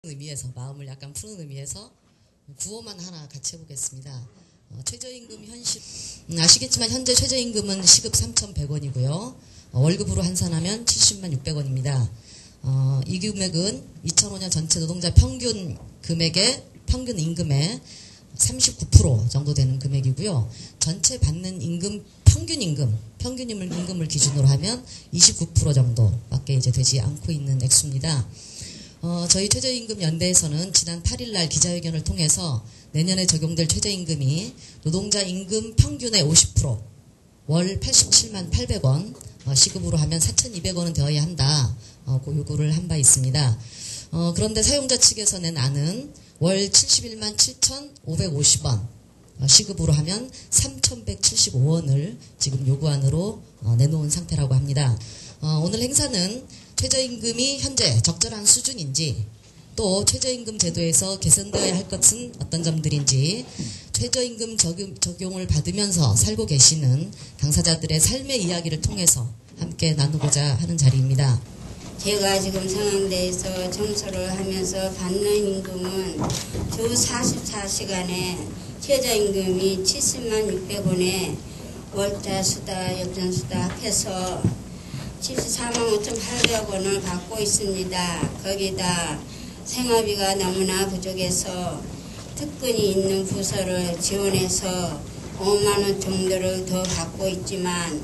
의미에서 마음을 약간 푸는 의미에서 구호만 하나 같이 해보겠습니다. 최저임금 현실 아시겠지만 현재 최저임금은 시급 3,100원이고요. 월급으로 환산하면 70만 600원입니다. 이 금액은 2005년 전체 노동자 평균 금액의 평균 임금의 39% 정도 되는 금액이고요. 전체 받는 임금 평균 임금을 기준으로 하면 29% 정도밖에 이제 되지 않고 있는 액수입니다. 저희 최저임금연대에서는 지난 8일 날 기자회견을 통해서 내년에 적용될 최저임금이 노동자 임금 평균의 50%, 월 87만 800원, 시급으로 하면 4,200원은 되어야 한다, 그 요구를 한 바 있습니다. 그런데 사용자 측에서 낸 안은 월 71만 7,550원, 시급으로 하면 3,175원을 지금 요구안으로 내놓은 상태라고 합니다. 오늘 행사는 최저임금이 현재 적절한 수준인지, 또 최저임금 제도에서 개선되어야 할 것은 어떤 점들인지, 최저임금 적용을 받으면서 살고 계시는 당사자들의 삶의 이야기를 통해서 함께 나누고자 하는 자리입니다. 제가 지금 상황대에서 청소를 하면서 받는 임금은 주 44시간에 최저임금이 70만 600원에 월자 수다, 역전 수다 합해서 74만 5,800원을 받고 있습니다. 거기다 생활비가 너무나 부족해서 특근이 있는 부서를 지원해서 5만원 정도를 더 받고 있지만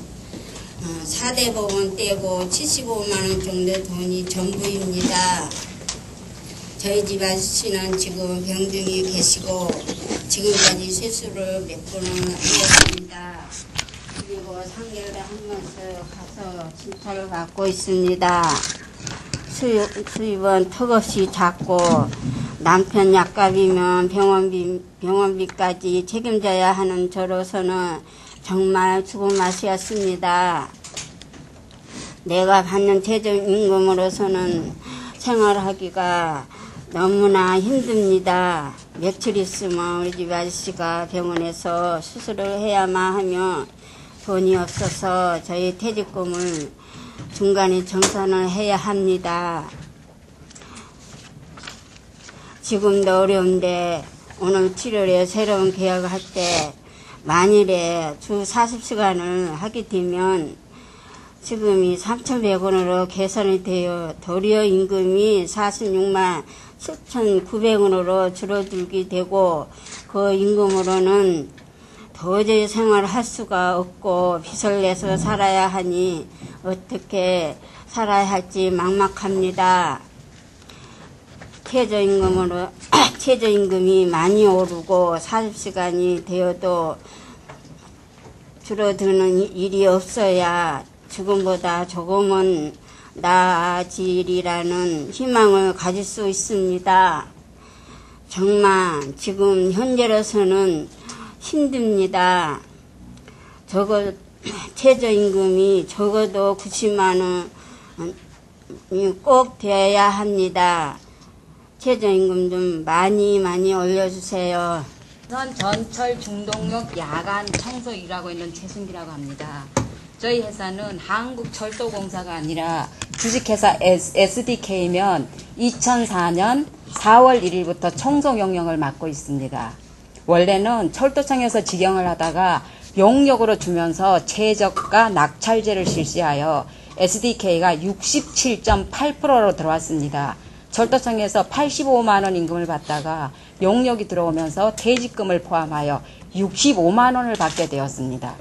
4대 보험 떼고 75만원 정도 돈이 전부입니다. 저희 집 아저씨는 지금 병중에 계시고 지금까지 세수를 몇 번을 하셨습니다. 그리고 상계를 하면서 가서 진찰을 받고 있습니다. 수입은 턱없이 작고 남편 약값이면 병원비까지 책임져야 하는 저로서는 정말 죽은 맛이었습니다. 내가 받는 최저임금으로서는 생활하기가 너무나 힘듭니다. 며칠 있으면 우리 집 아저씨가 병원에서 수술을 해야만 하며 돈이 없어서 저희 퇴직금을 중간에 정산을 해야 합니다. 지금도 어려운데 오늘 7월에 새로운 계약을 할 때 만일에 주 40시간을 하게 되면 지금이 3,100원으로 개선이 되어 도리어 임금이 46만 7,900원으로 줄어들게 되고, 그 임금으로는 도저히 생활을 할 수가 없고 빚을 내서 살아야 하니 어떻게 살아야 할지 막막합니다. 최저임금이 많이 오르고 40시간이 되어도 줄어드는 일이 없어야 지금보다 조금은 나아지리라는 희망을 가질 수 있습니다. 정말 지금 현재로서는 힘듭니다. 최저임금이 적어도 90만 원이 꼭 되어야 합니다. 최저임금 좀 많이 올려주세요. 전 전철 중동역 야간 청소 일하고 있는 최순기라고 합니다. 저희 회사는 한국철도공사가 아니라 주식회사 SDK면 2004년 4월 1일부터 청소 경영을 맡고 있습니다. 원래는 철도청에서 직영을 하다가 용역으로 주면서 최저가 낙찰제를 실시하여 SDK가 67.8%로 들어왔습니다. 철도청에서 85만원 임금을 받다가 용역이 들어오면서 퇴직금을 포함하여 65만원을 받게 되었습니다.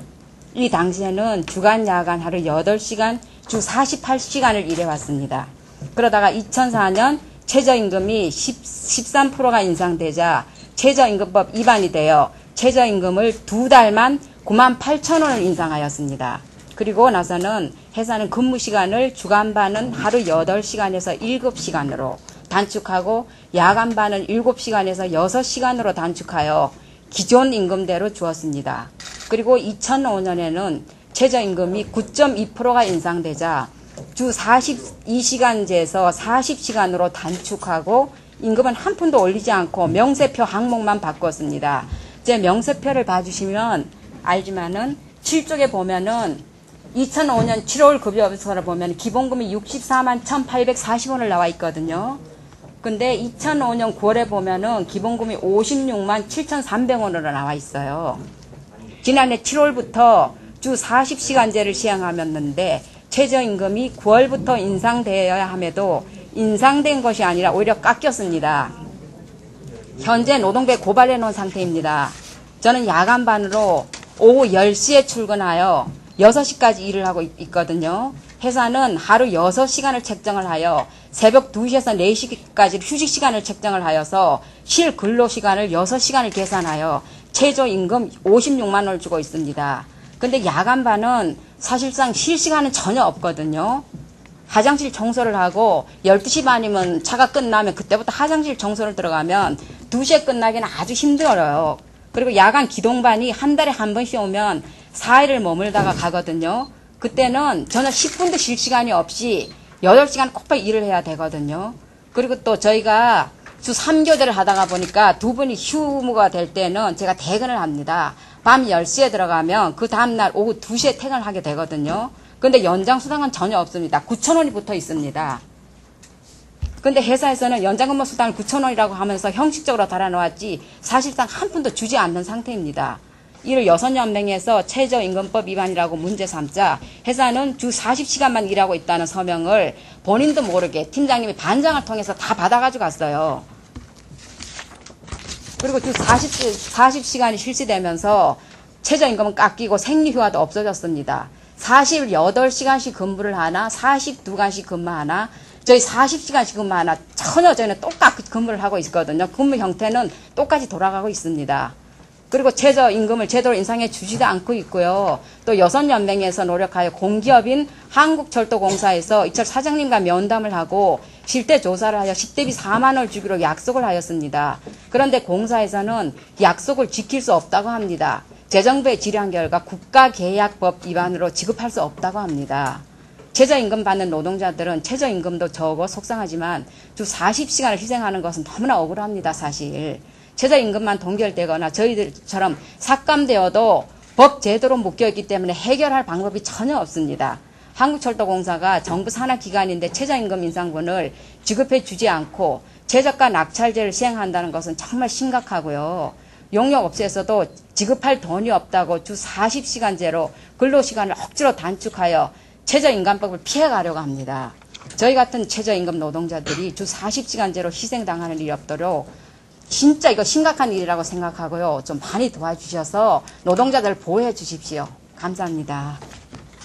이 당시에는 주간 야간 하루 8시간 주 48시간을 일해왔습니다. 그러다가 2004년 최저임금이 13%가 인상되자 최저임금법 위반이 되어 최저임금을 2달만 98,000원을 인상하였습니다. 그리고 나서는 회사는 근무시간을 주간반은 하루 8시간에서 7시간으로 단축하고 야간반은 7시간에서 6시간으로 단축하여 기존 임금대로 주었습니다. 그리고 2005년에는 최저임금이 9.2%가 인상되자 주 42시간제에서 40시간으로 단축하고 임금은 한 푼도 올리지 않고 명세표 항목만 바꿨습니다. 제 명세표를 봐주시면 알지만은 7쪽에 보면은 2005년 7월 급여서를 보면 기본금이 64만 1,840원을 나와 있거든요. 근데 2005년 9월에 보면은 기본금이 56만 7,300원으로 나와 있어요. 지난해 7월부터 주 40시간제를 시행하였는데 최저임금이 9월부터 인상되어야 함에도 인상된 것이 아니라 오히려 깎였습니다. 현재 노동부에 고발해 놓은 상태입니다. 저는 야간반으로 오후 10시에 출근하여 6시까지 일을 하고 있거든요. 회사는 하루 6시간을 책정을 하여 새벽 2시에서 4시까지 휴식시간을 책정을 하여서 실 근로시간을 6시간을 계산하여 최저임금 56만 원을 주고 있습니다. 근데 야간반은 사실상 쉴 시간은 전혀 없거든요. 화장실 청소를 하고 12시 반이면 차가 끝나면 그때부터 화장실 청소를 들어가면 2시에 끝나기는 아주 힘들어요. 그리고 야간 기동반이 한 달에 한 번씩 오면 4일을 머물다가 가거든요. 그때는 저는 10분도 쉴 시간이 없이 8시간 꼭박 일을 해야 되거든요. 그리고 또 저희가 주 3교대를 하다가 보니까 두 분이 휴무가 될 때는 제가 퇴근을 합니다. 밤 10시에 들어가면 그 다음날 오후 2시에 퇴근을 하게 되거든요. 근데 연장 수당은 전혀 없습니다. 9,000원이 붙어 있습니다. 근데 회사에서는 연장근무 수당을 9,000원이라고 하면서 형식적으로 달아놓았지 사실상 한 푼도 주지 않는 상태입니다. 이를 여선연맹에서 최저임금법 위반이라고 문제 삼자 회사는 주 40시간만 일하고 있다는 서명을 본인도 모르게 팀장님이 반장을 통해서 다 받아가지고 갔어요. 그리고 주 40시간이 실시되면서 최저임금은 깎이고 생리휴가도 없어졌습니다. 48시간씩 근무를 하나 42시간씩 근무하나 저희 40시간씩 근무하나 전혀 저희는 똑같이 근무를 하고 있거든요. 근무 형태는 똑같이 돌아가고 있습니다. 그리고 최저임금을 제대로 인상해 주지도 않고 있고요. 또 여선연맹에서 노력하여 공기업인 한국철도공사에서 이철 사장님과 면담을 하고 실태 조사를 하여 10대비 4만 원을 주기로 약속을 하였습니다. 그런데 공사에서는 약속을 지킬 수 없다고 합니다. 재정부의 질의한 결과 국가계약법 위반으로 지급할 수 없다고 합니다. 최저임금 받는 노동자들은 최저임금도 적어 속상하지만 주 40시간을 희생하는 것은 너무나 억울합니다. 사실. 최저임금만 동결되거나 저희들처럼 삭감되어도 법 제도로 묶여있기 때문에 해결할 방법이 전혀 없습니다. 한국철도공사가 정부 산하기관인데 최저임금 인상분을 지급해 주지 않고 최저가 낙찰제를 시행한다는 것은 정말 심각하고요. 용역업체에서도 지급할 돈이 없다고 주 40시간제로 근로시간을 억지로 단축하여 최저임금법을 피해가려고 합니다. 저희 같은 최저임금 노동자들이 주 40시간제로 희생당하는 일이 없도록 진짜 이거 심각한 일이라고 생각하고요. 좀 많이 도와주셔서 노동자들을 보호해 주십시오. 감사합니다.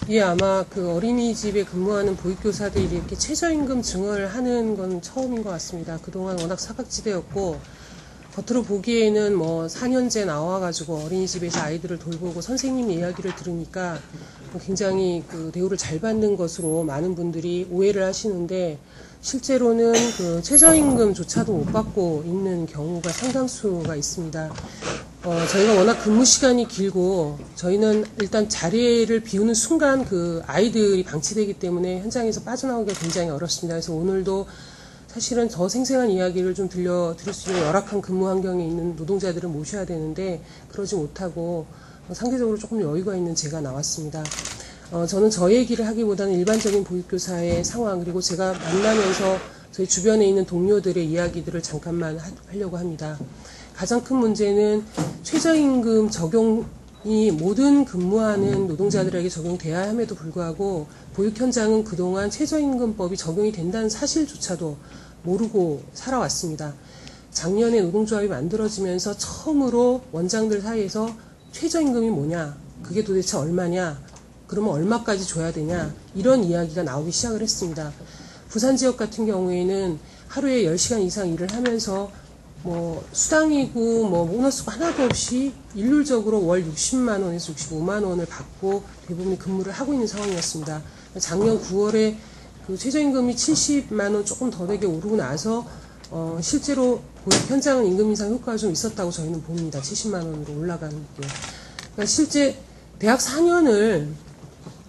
예, 아마 그 어린이집에 근무하는 보육교사들이 이렇게 최저임금 증언을 하는 건 처음인 것 같습니다. 그동안 워낙 사각지대였고 겉으로 보기에는 뭐 4년제 나와가지고 어린이집에서 아이들을 돌보고 선생님 이야기를 들으니까 굉장히 그 대우를 잘 받는 것으로 많은 분들이 오해를 하시는데 실제로는 그 최저임금조차도 못 받고 있는 경우가 상당수가 있습니다. 저희가 워낙 근무 시간이 길고 저희는 일단 자리를 비우는 순간 그 아이들이 방치되기 때문에 현장에서 빠져나오기가 굉장히 어렵습니다. 그래서 오늘도 사실은 더 생생한 이야기를 좀 들을 수 있는 열악한 근무 환경에 있는 노동자들을 모셔야 되는데 그러지 못하고 상대적으로 조금 여유가 있는 제가 나왔습니다. 저는 저 얘기를 하기보다는 일반적인 보육교사의 상황 그리고 제가 만나면서 저희 주변에 있는 동료들의 이야기들을 잠깐만 하려고 합니다. 가장 큰 문제는 최저임금 적용이 모든 근무하는 노동자들에게 적용돼야 함에도 불구하고 보육 현장은 그동안 최저임금법이 적용이 된다는 사실조차도 모르고 살아왔습니다. 작년에 노동조합이 만들어지면서 처음으로 원장들 사이에서 최저임금이 뭐냐, 그게 도대체 얼마냐, 그러면 얼마까지 줘야 되냐 이런 이야기가 나오기 시작을 했습니다. 부산 지역 같은 경우에는 하루에 10시간 이상 일을 하면서 뭐 수당이고 뭐 보너스가 하나도 없이 일률적으로 월 60만 원에서 65만 원을 받고 대부분 근무를 하고 있는 상황이었습니다. 작년 9월에 그 최저임금이 70만 원 조금 더 되게 오르고 나서 실제로 보육 현장은 임금 인상 효과가 좀 있었다고 저희는 봅니다. 70만 원으로 올라가는 게. 그러니까 실제 대학 4년을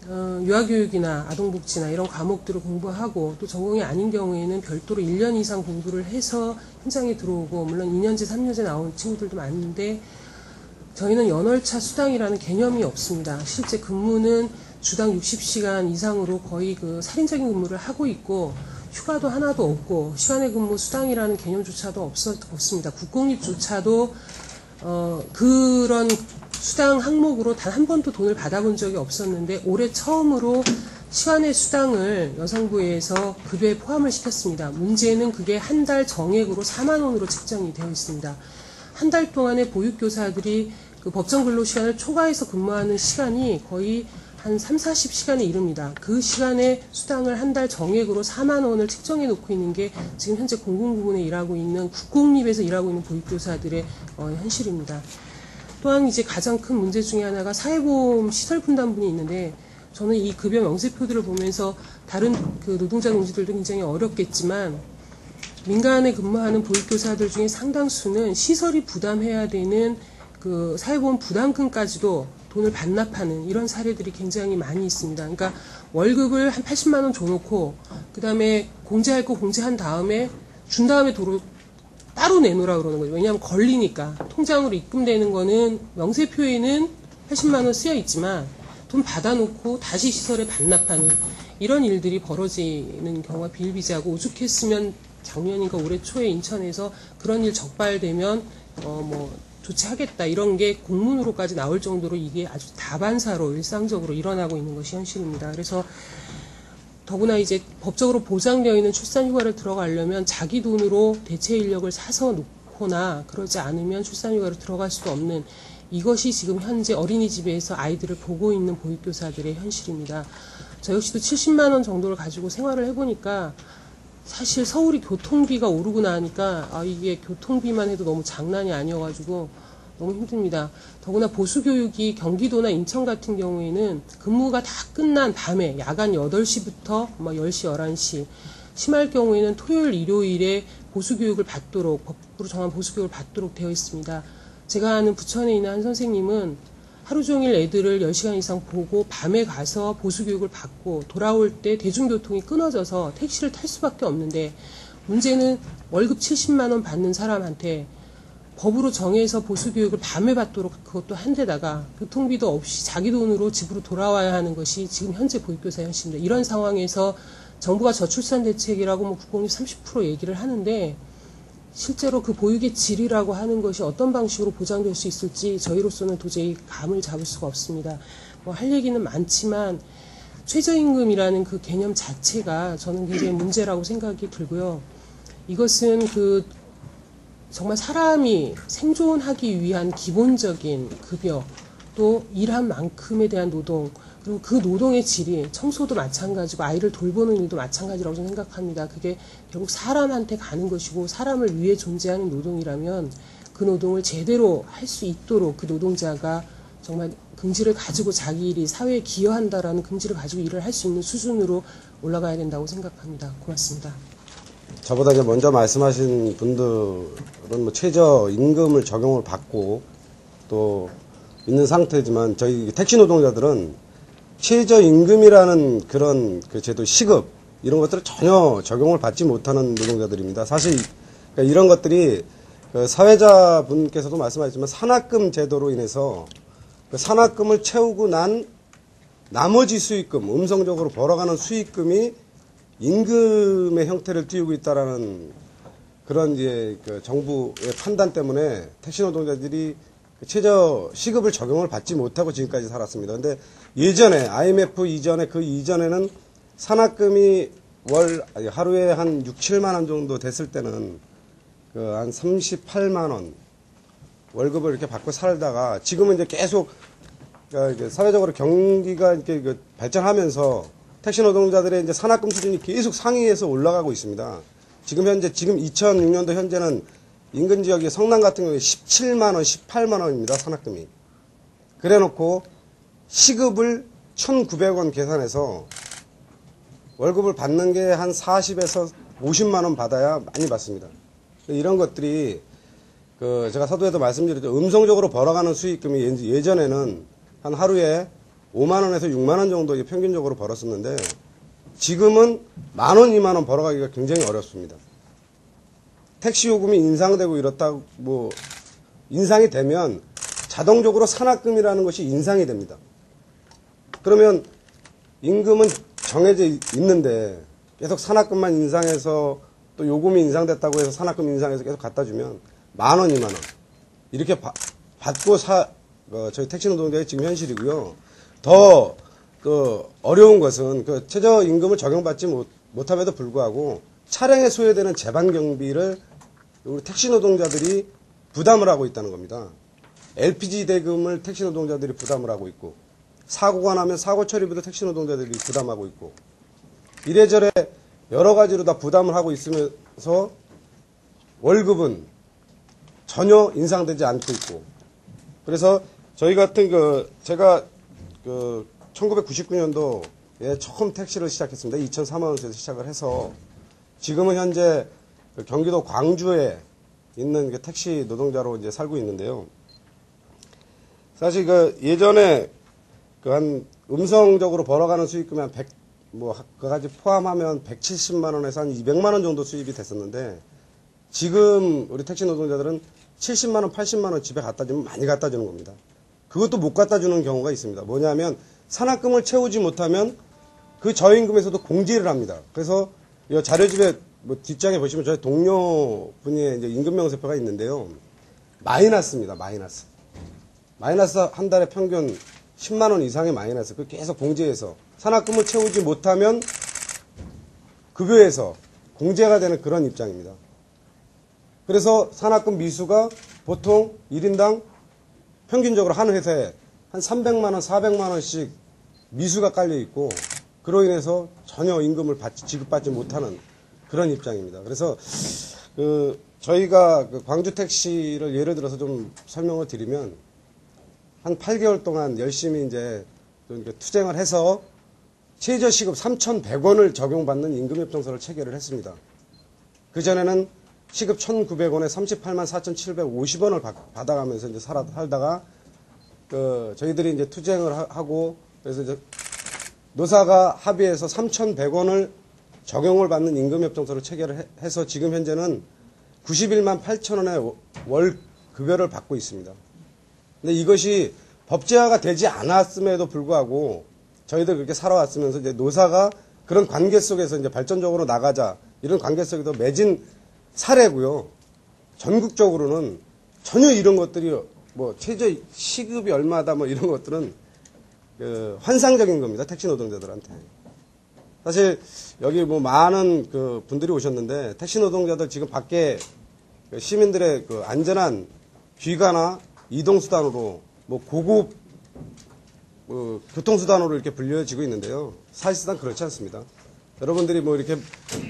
유아교육이나 아동복지나 이런 과목들을 공부하고 또 전공이 아닌 경우에는 별도로 1년 이상 공부를 해서 현장에 들어오고 물론 2년제, 3년제 나온 친구들도 많은데 저희는 연월차 수당이라는 개념이 없습니다. 실제 근무는 주당 60시간 이상으로 거의 그 살인적인 근무를 하고 있고 휴가도 하나도 없고 시간의 근무 수당이라는 개념조차도 없습니다. 국공립조차도 그런 수당 항목으로 단 한 번도 돈을 받아본 적이 없었는데 올해 처음으로 시간의 수당을 여성부에서 급여에 포함을 시켰습니다. 문제는 그게 한 달 정액으로 4만 원으로 책정이 되어 있습니다. 한 달 동안에 보육교사들이 그 법정 근로시간을 초과해서 근무하는 시간이 거의 한 3, 40시간에 이릅니다. 그 시간에 수당을 한 달 정액으로 4만 원을 책정해 놓고 있는 게 지금 현재 공공부문에 일하고 있는 국공립에서 일하고 있는 보육교사들의 현실입니다. 또한 이제 가장 큰 문제 중에 하나가 사회보험 시설분담분이 있는데 저는 이 급여 명세표들을 보면서 다른 그 노동자 동지들도 굉장히 어렵겠지만 민간에 근무하는 보육교사들 중에 상당수는 시설이 부담해야 되는 그 사회보험 부담금까지도 돈을 반납하는 이런 사례들이 굉장히 많이 있습니다. 그러니까 월급을 한 80만 원 줘놓고 그 다음에 공제할 거 공제한 다음에 준 다음에 도로 따로 내놓으라 그러는 거죠. 왜냐하면 걸리니까. 통장으로 입금되는 거는 명세표에는 80만 원 쓰여 있지만 돈 받아놓고 다시 시설에 반납하는 이런 일들이 벌어지는 경우가 비일비재하고 오죽했으면 작년인가 올해 초에 인천에서 그런 일 적발되면 조치하겠다 이런 게 공문으로까지 나올 정도로 이게 아주 다반사로 일상적으로 일어나고 있는 것이 현실입니다. 그래서 더구나 이제 법적으로 보장되어 있는 출산휴가를 들어가려면 자기 돈으로 대체 인력을 사서 놓거나 그러지 않으면 출산휴가를 들어갈 수도 없는 이것이 지금 현재 어린이집에서 아이들을 보고 있는 보육교사들의 현실입니다. 저 역시도 70만 원 정도를 가지고 생활을 해보니까 사실 서울이 교통비가 오르고 나니까 이게 교통비만 해도 너무 장난이 아니어가지고 너무 힘듭니다. 더구나 보수교육이 경기도나 인천 같은 경우에는 근무가 다 끝난 밤에 야간 8시부터 10시, 11시 심할 경우에는 토요일, 일요일에 보수교육을 받도록 법으로 정한 보수교육을 받도록 되어 있습니다. 제가 아는 부천에 있는 한 선생님은 하루 종일 애들을 10시간 이상 보고 밤에 가서 보수교육을 받고 돌아올 때 대중교통이 끊어져서 택시를 탈 수밖에 없는데 문제는 월급 70만 원 받는 사람한테 법으로 정해서 보수교육을 밤에 받도록 그것도 한 데다가 교통비도 없이 자기 돈으로 집으로 돌아와야 하는 것이 지금 현재 보육교사 현실입니다. 이런 상황에서 정부가 저출산 대책이라고 국공립 30% 얘기를 하는데 실제로 그 보육의 질이라고 하는 것이 어떤 방식으로 보장될 수 있을지 저희로서는 도저히 감을 잡을 수가 없습니다. 할 얘기는 많지만 최저임금이라는 그 개념 자체가 저는 굉장히 문제라고 생각이 들고요. 이것은 정말 사람이 생존하기 위한 기본적인 급여, 또 일한 만큼에 대한 노동, 그리고 그 노동의 질이 청소도 마찬가지고 아이를 돌보는 일도 마찬가지라고 저는 생각합니다. 그게 결국 사람한테 가는 것이고 사람을 위해 존재하는 노동이라면 그 노동을 제대로 할 수 있도록 그 노동자가 정말 긍지를 가지고 자기 일이 사회에 기여한다라는 긍지를 가지고 일을 할 수 있는 수준으로 올라가야 된다고 생각합니다. 고맙습니다. 저보다 이제 먼저 말씀하신 분들은 최저임금을 적용을 받고 또 있는 상태지만 저희 택시 노동자들은 최저임금이라는 그런 그 제도 시급 이런 것들을 전혀 적용을 받지 못하는 노동자들입니다. 사실 그러니까 이런 것들이 그 사회자분께서도 말씀하셨지만 산학금 제도로 인해서 그 산학금을 채우고 난 나머지 수익금, 음성적으로 벌어가는 수익금이 임금의 형태를 띠우고 있다라는 그런 이제 그 정부의 판단 때문에 택시 노동자들이 최저 시급을 적용을 받지 못하고 지금까지 살았습니다. 근데 예전에 IMF 이전에 그 이전에는 산학금이 하루에 한 6, 7만 원 정도 됐을 때는 한 38만 원 월급을 이렇게 받고 살다가 지금은 이제 계속 사회적으로 경기가 이렇게 발전하면서 택시 노동자들의 이제 산학금 수준이 계속 상위에서 올라가고 있습니다. 지금 2006년도 현재는 인근 지역의 성남 같은 경우에 17만 원, 18만 원입니다. 산학금이. 그래 놓고 시급을 1,900원 계산해서 월급을 받는 게 한 40에서 50만 원 받아야 많이 받습니다. 이런 것들이 제가 서두에도 말씀드렸죠. 음성적으로 벌어가는 수익금이 예전에는 한 하루에 5만 원에서 6만 원 정도 평균적으로 벌었었는데 지금은 만 원, 2만 원 벌어가기가 굉장히 어렵습니다. 택시 요금이 인상되고 이렇다고 인상이 되면 자동적으로 산학금이라는 것이 인상이 됩니다. 그러면 임금은 정해져 있는데 계속 산학금만 인상해서 또 요금이 인상됐다고 해서 산학금 인상해서 계속 갖다 주면 10,000원, 20,000원 이렇게 받고 저희 택시 노동자의 지금 현실이고요. 더 어려운 것은 그 최저임금을 적용받지 못함에도 불구하고 차량에 소요되는 제반 경비를 우리 택시 노동자들이 부담을 하고 있다는 겁니다. LPG 대금을 택시 노동자들이 부담을 하고 있고, 사고가 나면 사고 처리비도 택시 노동자들이 부담하고 있고, 이래저래 여러 가지로 다 부담을 하고 있으면서 월급은 전혀 인상되지 않고 있고, 그래서 저희 같은 제가 1999년도에 처음 택시를 시작했습니다. 2,003원에서 시작을 해서 지금은 현재 경기도 광주에 있는 택시 노동자로 이제 살고 있는데요. 사실 예전에 한 음성적으로 벌어가는 수익금이 한 100, 그까지 포함하면 170만 원에서 한 200만 원 정도 수입이 됐었는데, 지금 우리 택시 노동자들은 70만 원, 80만 원 집에 갖다 주면 많이 갖다 주는 겁니다. 그것도 못 갖다 주는 경우가 있습니다. 뭐냐면 산학금을 채우지 못하면 그 저임금에서도 공제를 합니다. 그래서 이 자료집에 뒷장에 보시면 저희 동료분의 이제 임금명세표가 있는데요. 마이너스입니다. 마이너스 한 달에 평균 10만 원 이상의 마이너스. 그 계속 공제해서 산학금을 채우지 못하면 급여에서 공제가 되는 그런 입장입니다. 그래서 산학금 미수가 보통 1인당 평균적으로 한 회사에 한 300만 원, 400만 원씩 미수가 깔려 있고, 그로 인해서 전혀 임금을 지급받지 못하는 그런 입장입니다. 그래서 저희가 광주 택시를 예를 들어서 좀 설명을 드리면, 한 8개월 동안 열심히 이제 투쟁을 해서 최저시급 3,100원을 적용받는 임금협정서를 체결을 했습니다. 그전에는 시급 1,900원에 38만 4,750원을 받아가면서 이제 살다가, 저희들이 이제 투쟁을 하고, 그래서 이제 노사가 합의해서 3,100원을 적용을 받는 임금협정서를 체결을 해서 지금 현재는 91만 8천원의 월 급여를 받고 있습니다. 근데 이것이 법제화가 되지 않았음에도 불구하고 저희들 그렇게 살아왔으면서 이제 노사가 그런 관계 속에서 이제 발전적으로 나가자, 이런 관계 속에서 맺은 사례고요. 전국적으로는 전혀 이런 것들이 최저 시급이 얼마다 이런 것들은 환상적인 겁니다. 택시 노동자들한테. 사실 여기 많은 분들이 오셨는데, 택시 노동자들 지금 밖에 시민들의 안전한 귀가나 이동수단으로 고급 교통수단으로 이렇게 불려지고 있는데요. 사실상 그렇지 않습니다. 여러분들이 이렇게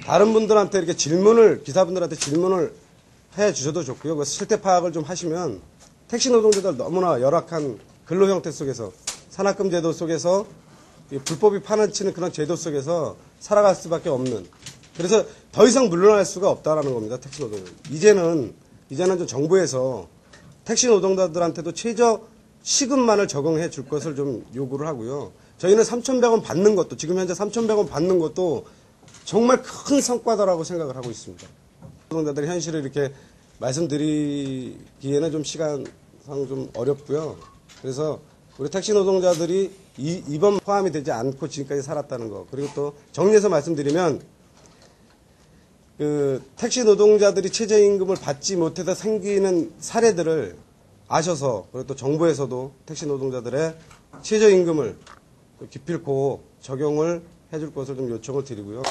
다른 분들한테 이렇게 기사분들한테 질문을 해 주셔도 좋고요. 실태 파악을 좀 하시면 택시 노동자들 너무나 열악한 근로 형태 속에서, 산학금 제도 속에서 불법이 판을 치는 그런 제도 속에서 살아갈 수밖에 없는, 그래서 더 이상 물러날 수가 없다라는 겁니다. 택시 노동자. 이제는 좀 정부에서 택시 노동자들한테도 최저 시급만을 적용해 줄 것을 좀 요구를 하고요. 저희는 3,100원 받는 것도, 지금 현재 3,100원 받는 것도 정말 큰 성과다라고 생각을 하고 있습니다. 노동자들의 현실을 이렇게 말씀드리기에는 좀 시간상 좀 어렵고요. 그래서 우리 택시 노동자들이 이번 포함이 되지 않고 지금까지 살았다는 거, 그리고 또 정리해서 말씀드리면, 택시 노동자들이 최저임금을 받지 못해서 생기는 사례들을 아셔서, 그리고 또 정부에서도 택시 노동자들의 최저임금을 기필코 적용을 해줄 것을 좀 요청을 드리고요.